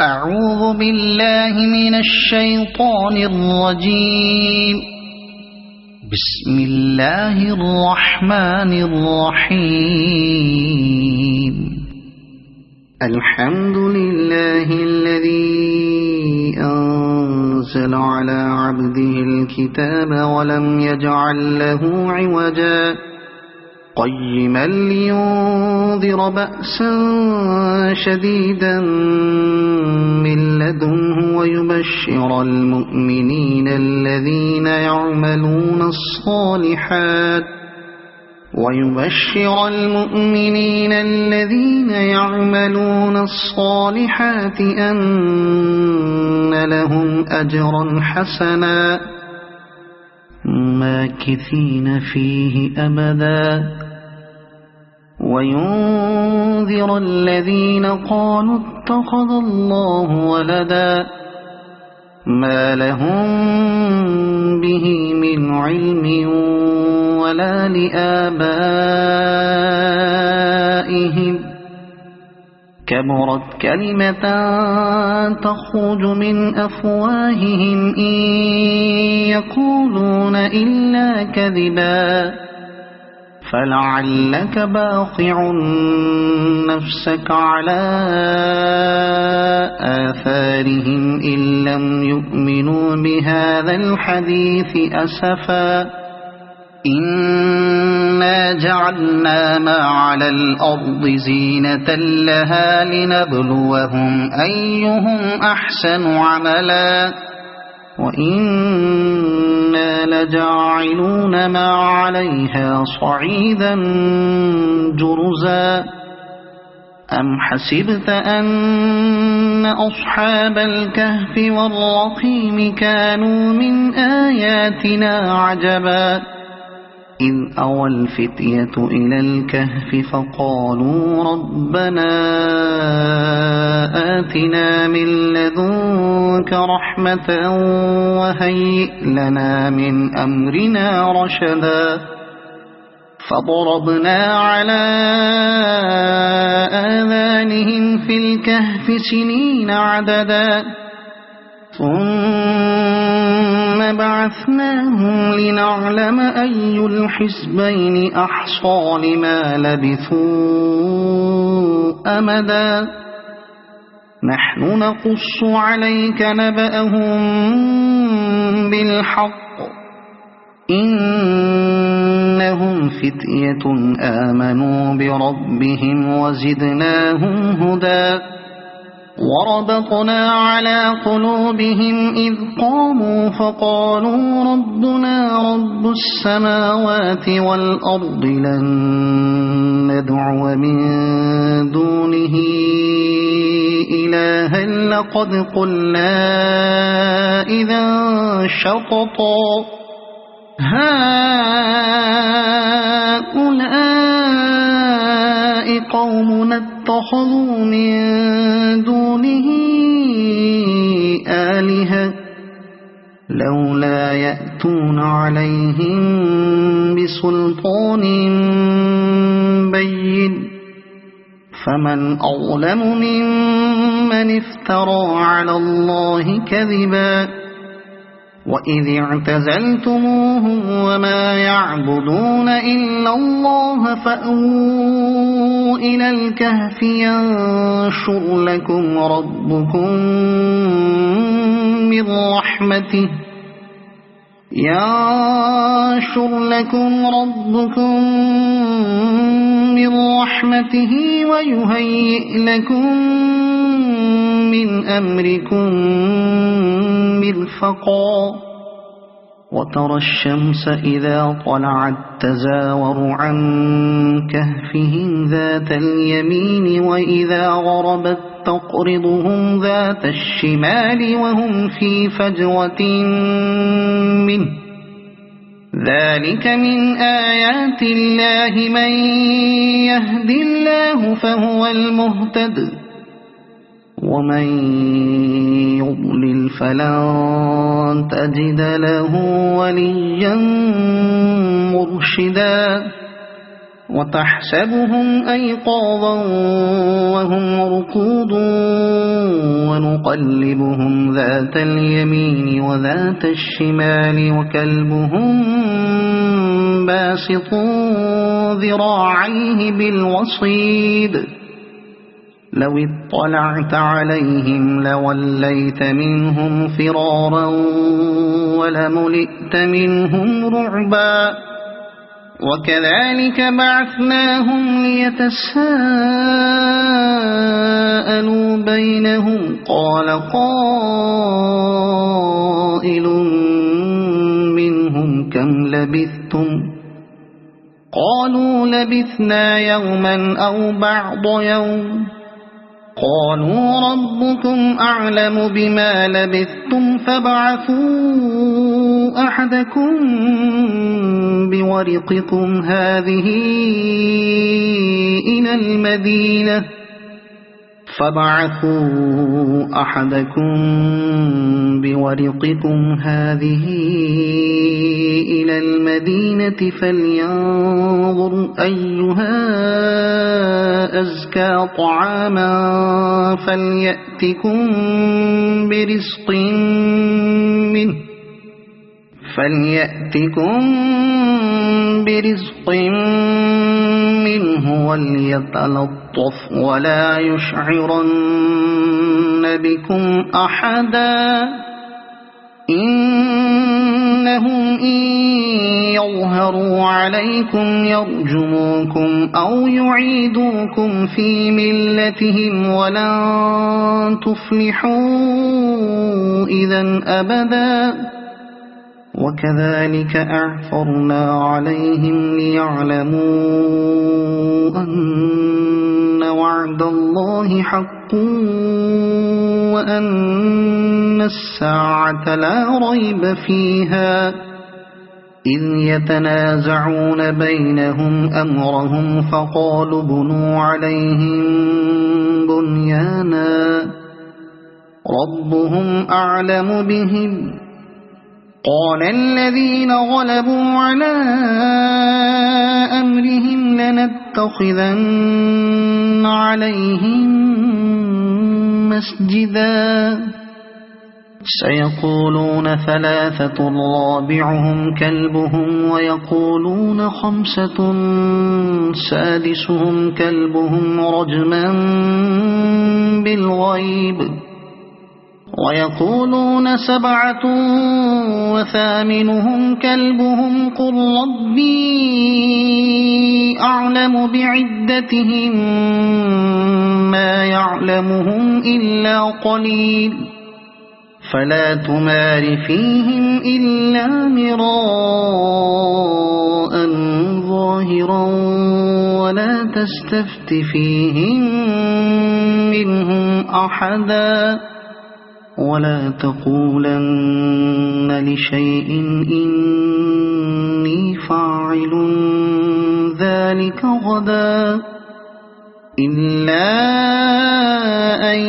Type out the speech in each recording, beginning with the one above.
أعوذ بالله من الشيطان الرجيم. بسم الله الرحمن الرحيم. الحمد لله الذي أنزل على عبده الكتاب ولم يجعل له عوجا قيما لينذر بأسا شديدا من لدنه ويبشر المؤمنين الذين يعملون الصالحات أن لهم أجرا حسنا ماكثين فيه أبدا وينذر الذين قالوا اتخذ الله ولدا ما لهم به من علم ولا لآبائهم كبرت كلمة تخرج من أفواههم إن يقولون إلا كذبا فلعلك باخع نفسك على آثارهم إن لم يؤمنوا بهذا الحديث أسفا إنا جعلنا ما على الأرض زينة لها لنبلوهم أيهم أحسن عملا وإنا لجاعلون ما عليها صعيدا جرزا أم حسبت أن أصحاب الكهف والرقيم كانوا من آياتنا عجبا إذ أوى الفتية إلى الكهف فقالوا ربنا آتنا من لدنك رحمة وهيئ لنا من أمرنا رشدا فضربنا على آذانهم في الكهف سنين عددا ثم بعثناهم لنعلم أي الحزبين أحصى لما لبثوا أمدا نحن نقص عليك نبأهم بالحق إنهم فتية آمنوا بربهم وزدناهم هدى وربطنا على قلوبهم إذ قاموا فقالوا ربنا رب السماوات والأرض لن ندعو من دونه إلها لقد قلنا إذا شططا هؤلاء قومنا اتخذوا من دونه آلهة لولا يأتون عليهم بسلطان بين فمن أظلم ممن افترى على الله كذبا وإذ اعتزلتموهم وما يعبدون إلا الله فأووا إلى الكهف ينشر لكم ربكم من رحمته ويهيئ لكم من أمركم مرفقا وترى الشمس إذا طلعت تزاور عن كهفهم ذات اليمين وإذا غربت تقرضهم ذات الشمال وهم في فجوة منه ذلك من آيات الله من يهد الله فهو المهتد ومن يضلل فلن تجد له وليا مرشدا وتحسبهم أيقاظا وهم رقود ونقلبهم ذات اليمين وذات الشمال وكلبهم باسط ذراعيه بالوصيد لو اطلعت عليهم لوليت منهم فرارا ولملئت منهم رعبا وكذلك بعثناهم ليتساءلوا بينهم قال قائل منهم كم لبثتم قالوا لبثنا يوما أو بعض يوم قالوا ربكم أعلم بما لبثتم فابعثوا أحدكم بورقكم هذه إلى المدينة فلينظر أيها أزكى طعاما فليأتكم برزق منه وليتلطف ولا يشعرن بكم أحدا إنهم إن يظهروا عليكم يرجموكم أو يعيدوكم في ملتهم ولن تفلحوا إذا أبدا وكذلك أعثرنا عليهم ليعلموا أن وعد الله حق وأن الساعة لا ريب فيها إذ يتنازعون بينهم أمرهم فقالوا بنوا عليهم بنيانا ربهم أعلم بهم قال الذين غلبوا على أمرهم لنتخذن عليهم مسجدا سيقولون 3 رابعهم كلبهم ويقولون 5 سادسهم كلبهم رجما بالغيب ويقولون 7 وثامنهم كلبهم قل ربي أعلم بعدتهم ما يعلمهم إلا قليل فلا تمار فيهم إلا مراء ظاهرا ولا تستفت فيهم منهم أحدا ولا تقولن لشيء إني فاعل ذلك غدا إلا أن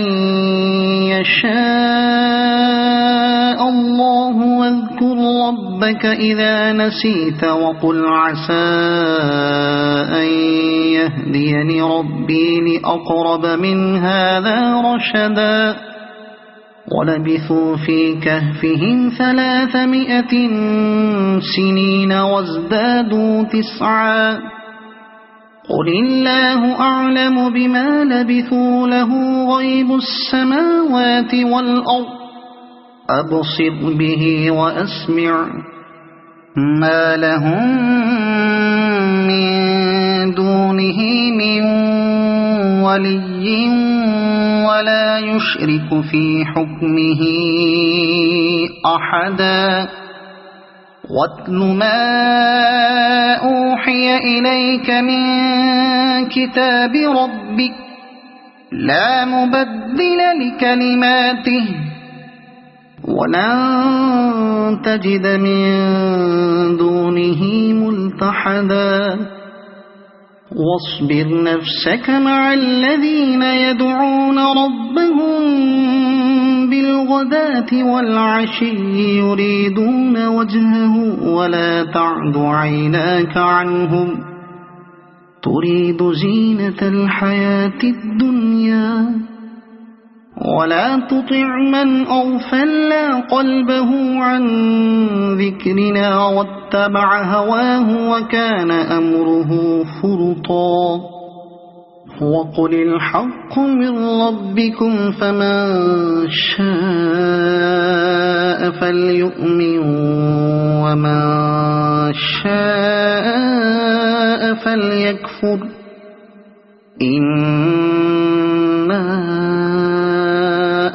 يشاء الله واذكر ربك إذا نسيت وقل عسى أن يهديني ربي لأقرب من هذا رشدا ولبثوا في كهفهم 300 سنين وازدادوا 9 قل الله أعلم بما لبثوا له غيب السماوات والأرض أبصر به وأسمع ما لهم من دونه من ولي ولا يشرك في حكمه أحدا واتل ما أوحي إليك من كتاب ربك لا مبدل لكلماته ولن تجد من دونه ملتحدا واصبر نفسك مع الذين يدعون ربهم بالغداة والعشي يريدون وجهه ولا تعد عيناك عنهم تريد زينة الحياة الدنيا ولا تطع من أغفلنا قلبه عن ذكرنا واتبع هواه وكان أمره فرطا وقل الحق من ربكم فمن شاء فليؤمن ومن شاء فليكفر إنا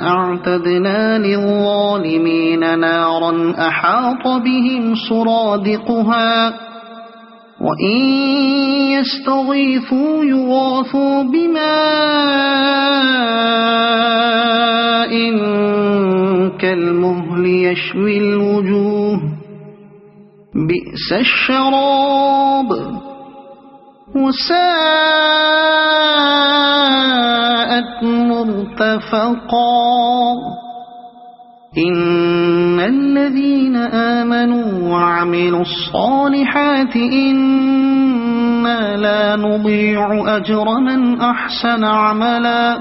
أعتدنا للظالمين نارا أحاط بهم سرادقها وإن يستغيثوا يغاثوا بماء كالمهل يشوي الوجوه بئس الشراب وساءت مرتفقا إن الذين آمنوا وعملوا الصالحات إنا لا نضيع أجر من أحسن عملا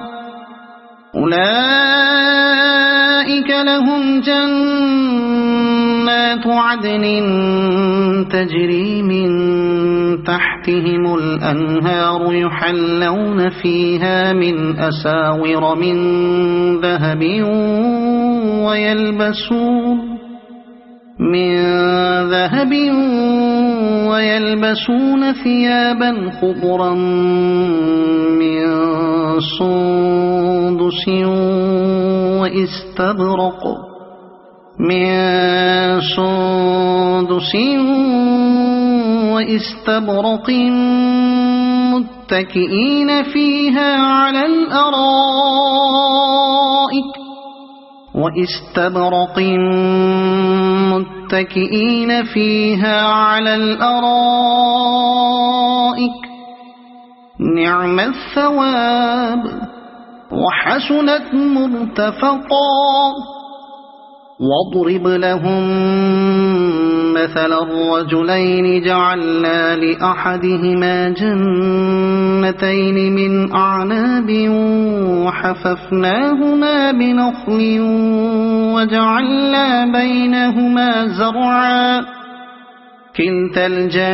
أولئك لهم جنات عدن تجري من تحتهم الأنهار يحلون فيها من أساور من ذهب ويلبسون ثيابا خضرا من سندس واستبرق متكئين فيها على الأرائك نعم الثواب وحسنت مرتفقا واضرب لهم مثل الرجلين جعلنا لأحدهما جنتين من أعناب وحففناهما بنخل وجعلنا بينهما زرعا كلتا الجنتين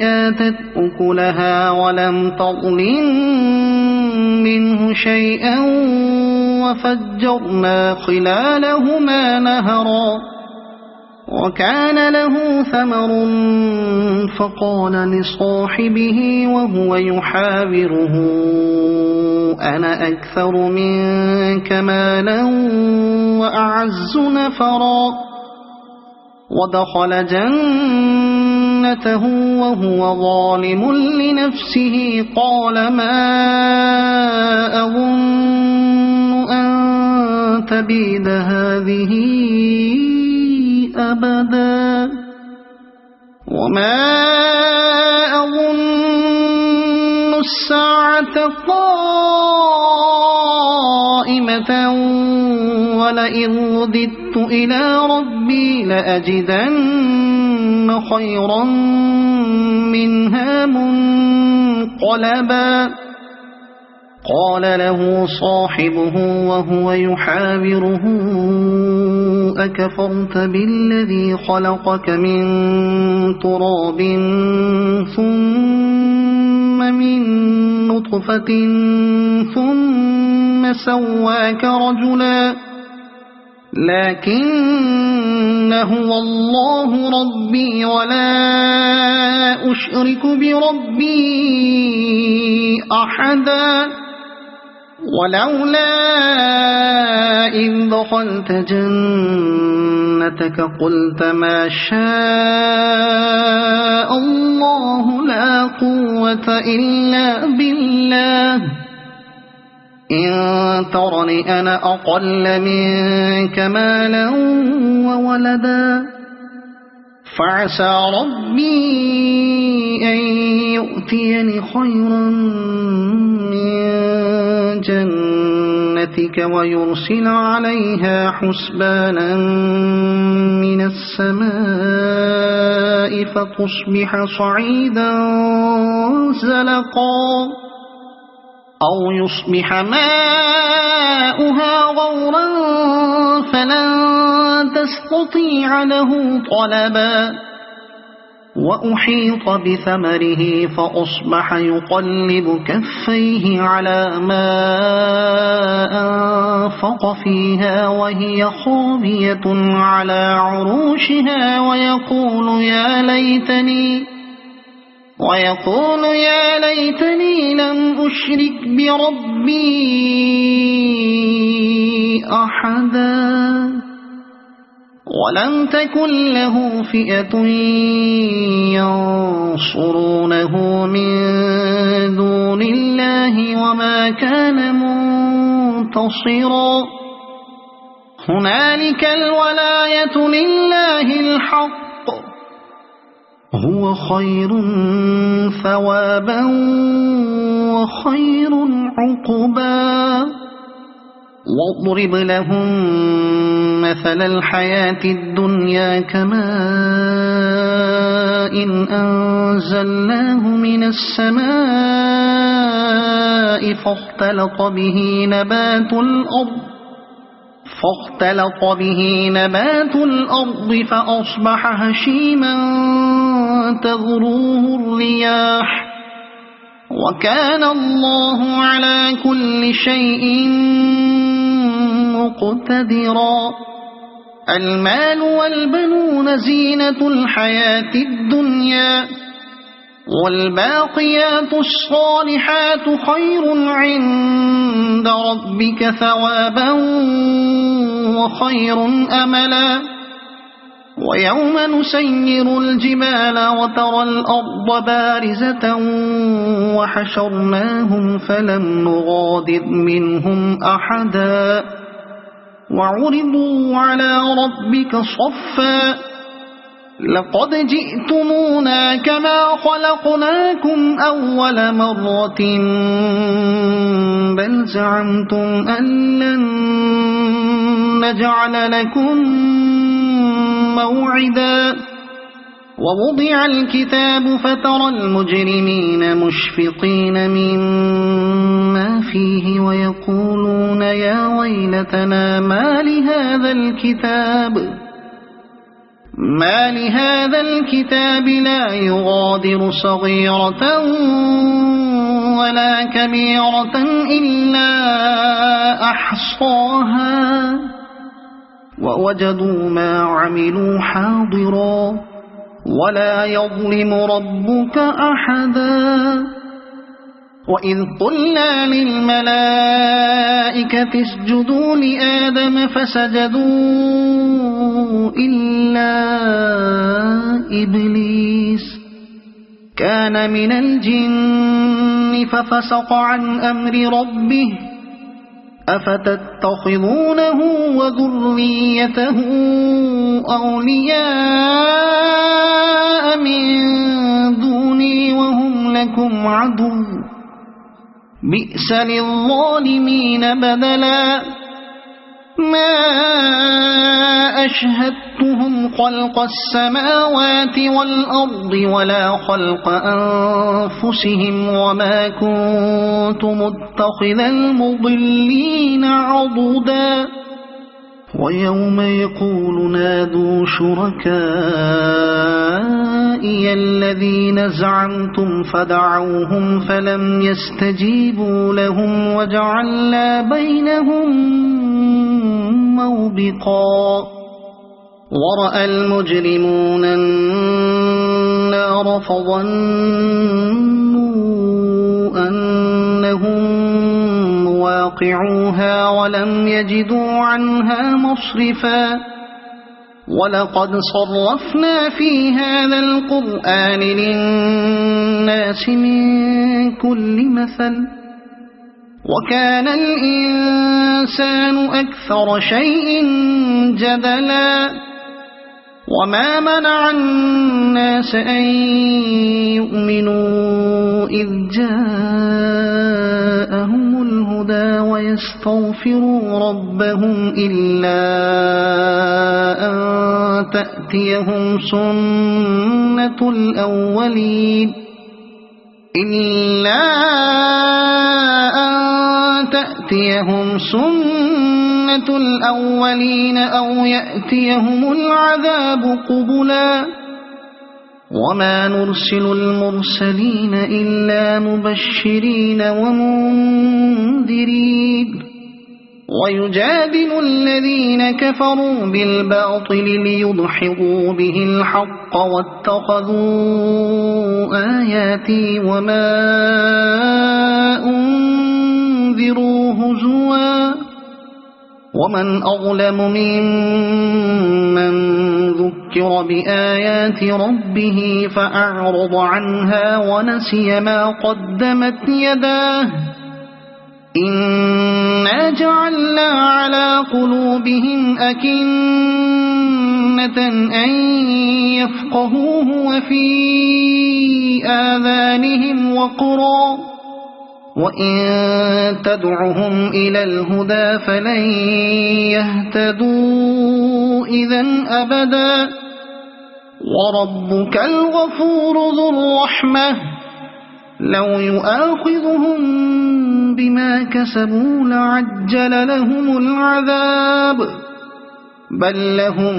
آتت أكلها ولم تظلم منه شيئا وفجرنا خلالهما نهرا وكان له ثمر فقال لصاحبه وهو يحاوره أنا أكثر منك مالا وأعز نفرا ودخل جنته وهو ظالم لنفسه قال ما أظن أن تبيد هذه أبدا وما أظن الساعة قائمة ولئن رددت إلى ربي لأجدن خيرا منها منقلبا قال له صاحبه وهو يحاوره أكفرت بالذي خلقك من تراب ثم من نطفة ثم سواك رجلا لكن هو الله ربي ولا أشرك بربي أحدا ولولا إذ دخلت جنتك قلت ما شاء الله لا قوة إلا بالله إن ترني أنا أقل منك مالا وولدا فعسى ربي أن يؤتيني خيرا من جنتك برحمتك ويرسل عليها حسبانا من السماء فتصبح صعيدا زلقا أو يصبح ماؤها غورا فلن تستطيع له طلبا وأحيط بثمره فأصبح يقلب كفيه على ما أنفق فيها وهي خاوية على عروشها ويقول يا ليتني لم أشرك بربي أحدا ولم تكن له فئة ينصرونه من دون الله وما كان منتصرا هنالك الولاية لله الحق هو خير ثوابا وخير عقبا واضرب لهم مثل الحياة الدنيا كماء إن أنزلناه من السماء فاختلط به نبات الأرض فأصبح هشيما تذروه الرياح وكان الله على كل شيء مقتدرا المال والبنون زينة الحياة الدنيا والباقيات الصالحات خير عند ربك ثوابا وخير أملا ويوم نسير الجبال وترى الأرض بارزة وحشرناهم فلم نغادر منهم أحدا وعرضوا على ربك صفا لقد جئتمونا كما خلقناكم أول مرة بل زعمتم أن لن نجعل لكم موعدا ووضع الكتاب فترى المجرمين مشفقين مما فيه ويقولون يا ويلتنا ما لهذا الكتاب لا يغادر صغيرة ولا كبيرة إلا أحصاها ووجدوا ما عملوا حاضرا ولا يظلم ربك أحدا وإذ قلنا للملائكة اسجدوا لآدم فسجدوا إلا إبليس كان من الجن ففسق عن أمر ربه أفتتخذونه وذريته أولياء من دوني وهم لكم عدو بئس للظالمين بدلا ما أشهدتهم خلق السماوات والأرض ولا خلق أنفسهم وما كنت متخذ المضلين عضدا ويوم يقول نادوا شركائي الذين زعمتم فدعوهم فلم يستجيبوا لهم وجعلنا بينهم موبقا ورأى المجرمون النار فظنوا أنهم واقعوها ولم يجدوا عنها مصرفا ولقد صرفنا في هذا القرآن للناس من كل مثل وكان الإنسان أكثر شيء جدلا وما منع الناس أن يؤمنوا إذ جاءهم الهدى الهدى ويستغفروا ربهم إلا أن تأتيهم سنة الأولين أو يأتيهم العذاب قبلا وما نرسل المرسلين إلا مبشرين ومنذرين ويجادل الذين كفروا بالباطل ليدحضوا به الحق واتخذوا آياتي وما أنذروا هزوا ومن أظلم ممن ذكر بآيات ربه فأعرض عنها ونسي ما قدمت يداه إنا جعلنا على قلوبهم أكنة أن يفقهوه وفي آذانهم وقرا وإن تدعهم إلى الهدى فلن يهتدوا إذن أبدا وربك الغفور ذو الرحمة لو يؤاخذهم بما كسبوا لعجل لهم العذاب بل لهم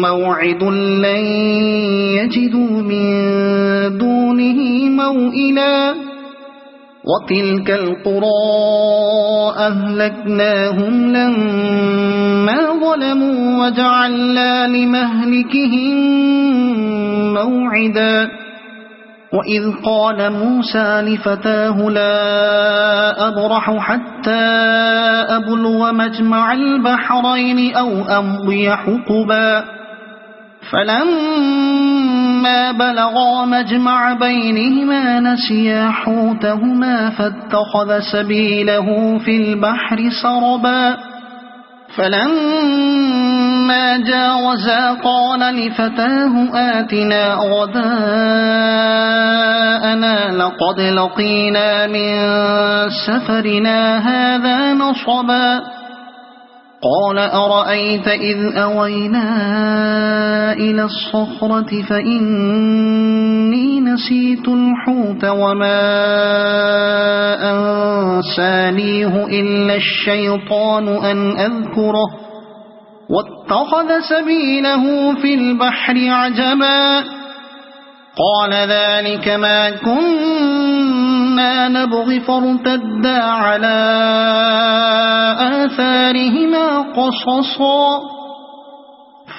موعد لن يجدوا من دونه موئلا وتلك القرى أهلكناهم لما ظلموا وجعلنا لمهلكهم موعدا وإذ قال موسى لفتاه لا أبرح حتى أبلغ مجمع البحرين أو أمضي حقبا فلما بلغا مجمع بينهما نسيا حوتهما فاتخذ سبيله في البحر سربا فلما جاوزا قال لفتاه آتنا غداءنا لقد لقينا من سفرنا هذا نصبا قال أرأيت إذ أوينا إلى الصخرة فإني نسيت الحوت وما أنسانيه إلا الشيطان أن أذكره واتخذ سبيله في البحر عجبا قال ذلك ما كنا نبغي فارتدا على آثارهما قصصا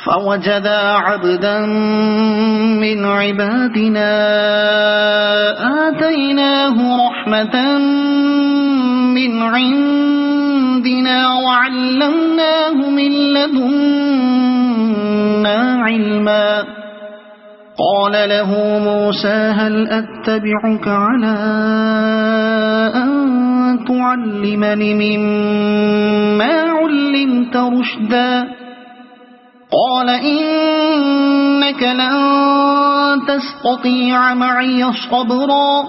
فوجدا عبدا من عبادنا آتيناه رحمة من عندنا وعلمناه من لدنا علما قال له موسى هل أتبعك على أن تعلمني مما علمت رشدا قال إنك لن تستطيع معي صبرا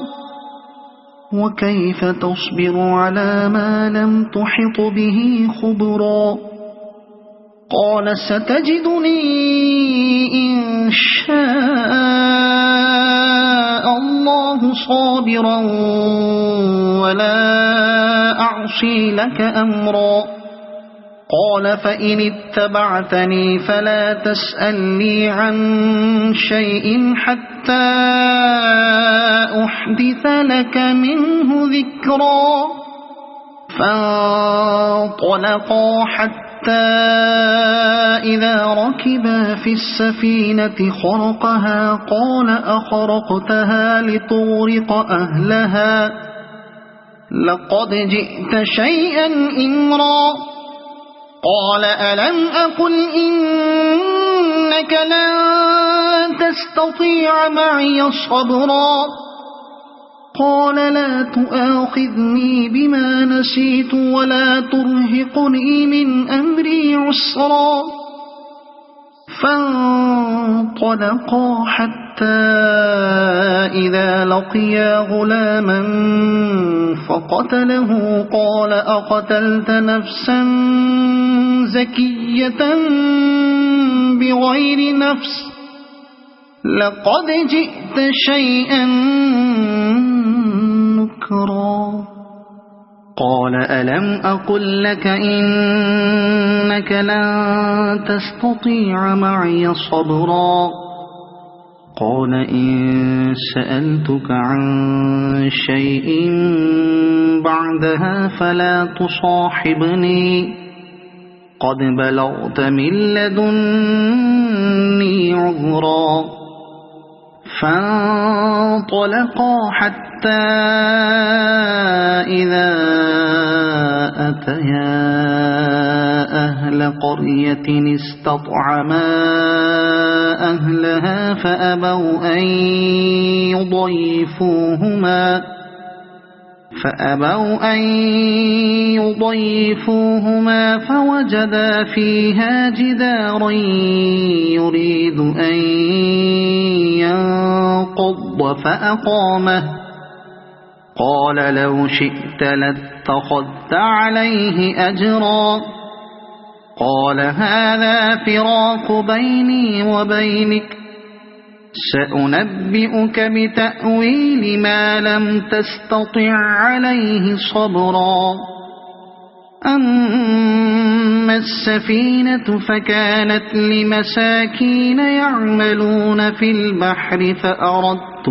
وكيف تصبر على ما لم تحط به خبرا قال ستجدني إن شاء الله صابرا ولا أعصي لك أمرا قال فإن اتبعتني فلا تسألني عن شيء حتى أحدث لك منه ذكرا فانطلقا حتى إذا ركبا في السفينة خرقها قال أخرقتها لتغرق أهلها لقد جئت شيئا إمرا قال ألم أقل إنك لن تستطيع معي صبرا قال لا تؤاخذني بما نسيت ولا ترهقني من أمري عسرا فانطلقا حتى حتى إذا لقيا غلاما فقتله قال أقتلت نفسا زكية بغير نفس لقد جئت شيئا نكرا قال ألم أقل لك إنك لن تستطيع معي صبرا قال إن سألتك عن شيء بعدها فلا تصاحبني قد بلغت من لدني عذرا فانطلقا حتى إذا أتيا أهل قرية استطعما أهلها فأبوا أن يضيفوهما فوجدا فيها جدارا يريد أن ينقض فأقامه قال لو شئت لاتخذت عليه أجرا قال هذا فراق بيني وبينك سأنبئك بتأويل ما لم تستطع عليه صبرا أما السفينة فكانت لمساكين يعملون في البحر فأردت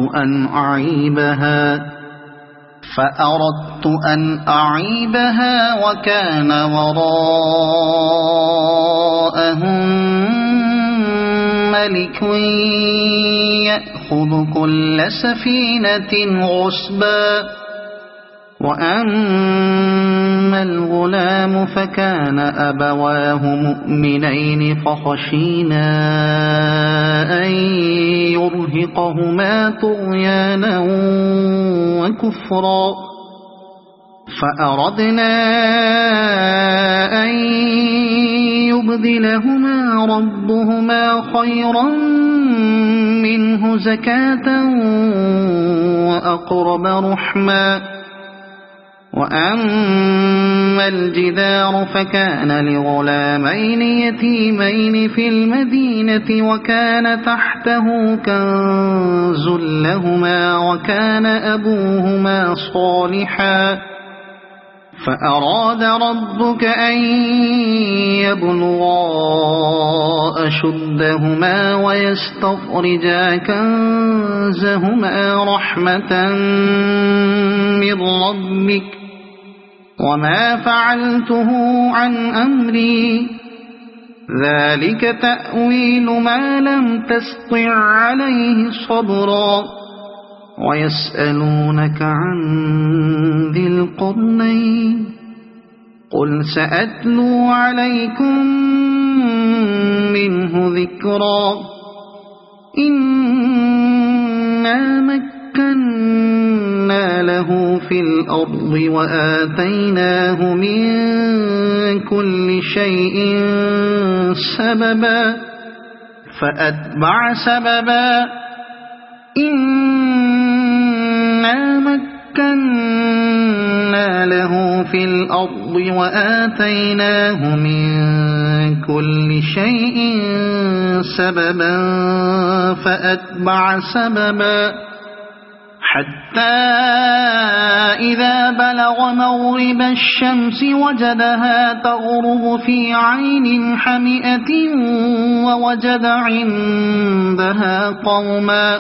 أن أعيبها وكان وراءهم ملك يأخذ كل سفينة غصبا وأما الغلام فكان أبواه مؤمنين فخشينا أن يرهقهما طغيانا وكفرا فأردنا أن يبدلهما ربهما خيرا منه زكاة وأقرب رحما وأما الجدار فكان لغلامين يتيمين في المدينة وكان تحته كنز لهما وكان أبوهما صالحا فأراد ربك أن يبلغا أشدهما ويستخرجا كنزهما رحمة من ربك وما فعلته عن أمري ذلك تأويل ما لم تستطع عليه صبرا ويسألونك عن ذي القرنين قل سأتلو عليكم منه ذكرا إنا مكنا له في الأرض وآتيناه من كل شيء سببا فأتبع سببا إنا مكنا له في الأرض وآتيناه من كل شيء سببا فأتبع سببا حتى إذا بلغ مغرب الشمس وجدها تغرب في عين حمئة ووجد عندها قوما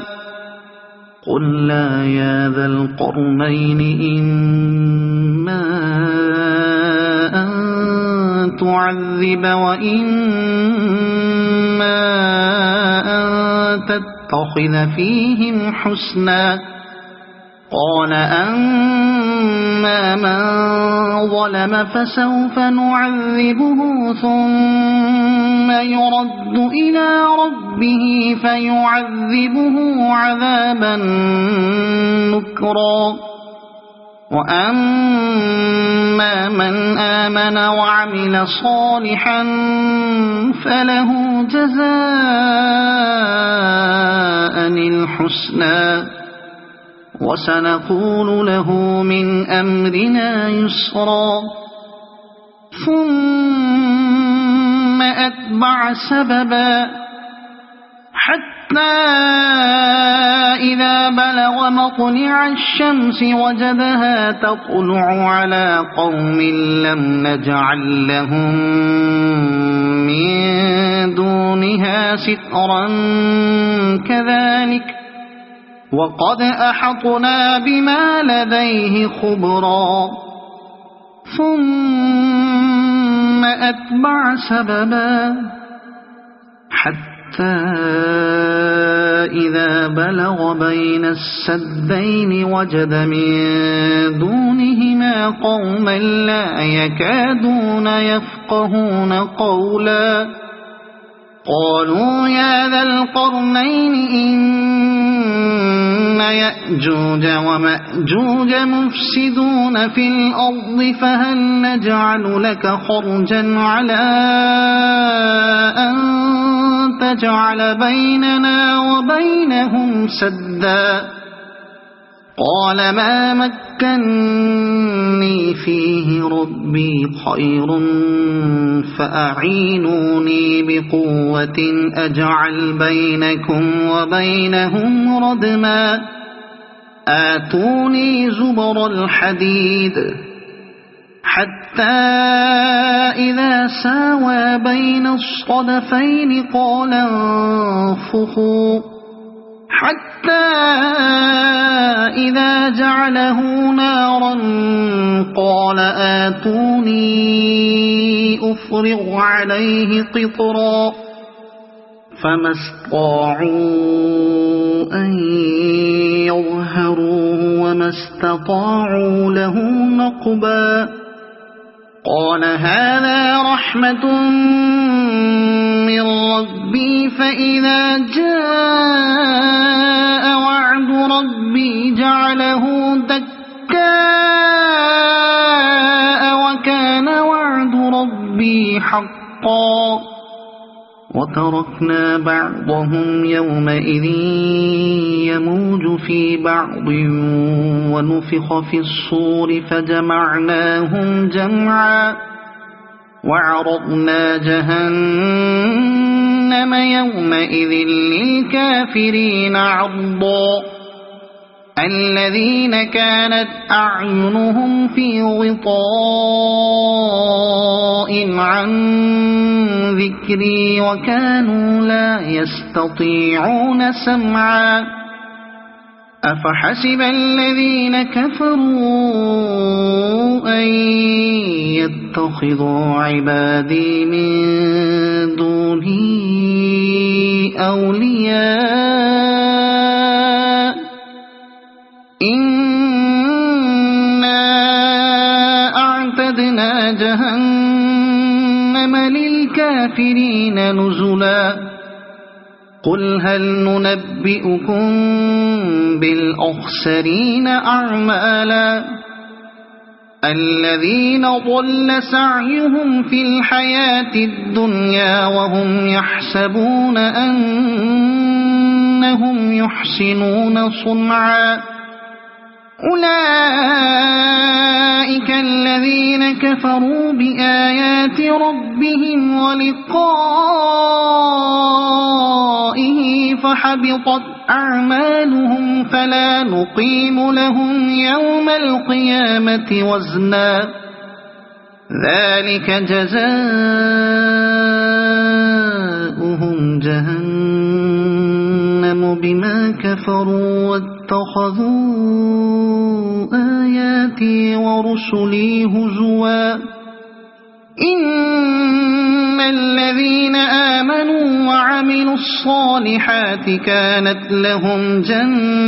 قلنا يا ذا القرنين إما أن تعذب وإما أن تتخذ فيهم حسنا قال أما من ظلم فسوف نعذبه ثم يرد إلى ربه فيعذبه عذابا نكرا وأما من آمن وعمل صالحا فله جزاء الحسنى وسنقول له من أمرنا يسرا ثم أتبع سببا حتى إذا بلغ مطلع الشمس وجدها تطلع على قوم لم نجعل لهم من دونها سترا كذلك وقد أحطنا بما لديه خبرا ثم أتبع سببا حتى إذا بلغ بين السدين وجد من دونهما قوما لا يكادون يفقهون قولا قالوا يا ذا القرنين إن يأجوج ومأجوج مفسدون في الأرض فهل نجعل لك خرجا على أن تجعل بيننا وبينهم سدا قال ما مكني فيه ربي خير فأعينوني بقوة أجعل بينكم وبينهم ردما آتوني زبر الحديد حتى إذا ساوى بين الصدفين قال انفخوا حتى إذا جعله نارا قال آتوني أفرغ عليه قطرا فما استطاعوا أن يظهروه وما استطاعوا له نقبا قال هذا رحمة من ربي فإذا جاء وعد ربي جعله دكاء وكان وعد ربي حقا وتركنا بعضهم يومئذ يموج في بعض ونفخ في الصور فجمعناهم جمعا وعرضنا جهنم يومئذ للكافرين عرضا الذين كانت أعينهم في غطاء عن ذكري وكانوا لا يستطيعون سمعا أفحسب الذين كفروا أن يتخذوا عبادي من دوني أولياء إنا أعتدنا جهنم للكافرين نزلا قل هل ننبئكم بالأخسرين أعمالا الذين ضل سعيهم في الحياة الدنيا وهم يحسبون أنهم يحسنون صنعا أولئك الذين كفروا بآيات ربهم ولقائه فحبطت أعمالهم فلا نقيم لهم يوم القيامة وزنا ذلك جزاؤهم جهنم بما كفروا واتخذوا آياتي ورسلي هزوا إن الذين آمنوا وعملوا الصالحات كانت لهم جنات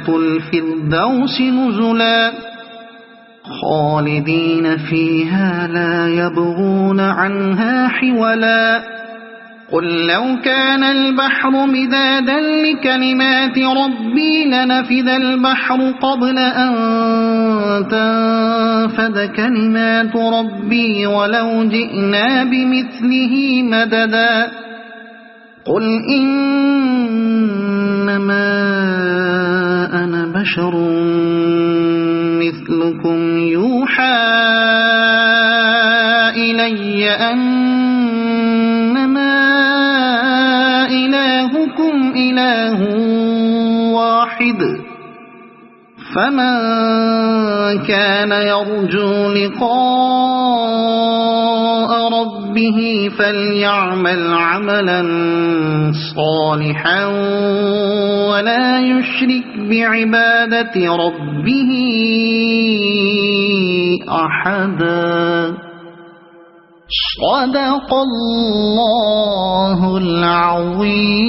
الفردوس نزلا خالدين فيها لا يبغون عنها حولا قل لو كان البحر مدادا لكلمات ربي لنفذ البحر قبل أن تنفد كلمات ربي ولو جئنا بمثله مددا قل إنما أنا بشر مثلكم يوحى إلي أنما إلهكم إله واحد فمن كان يرجو لقاء ربه فليعمل عملا صالحا ولا يشرك بعبادة ربه أحدا. صدق الله العظيم.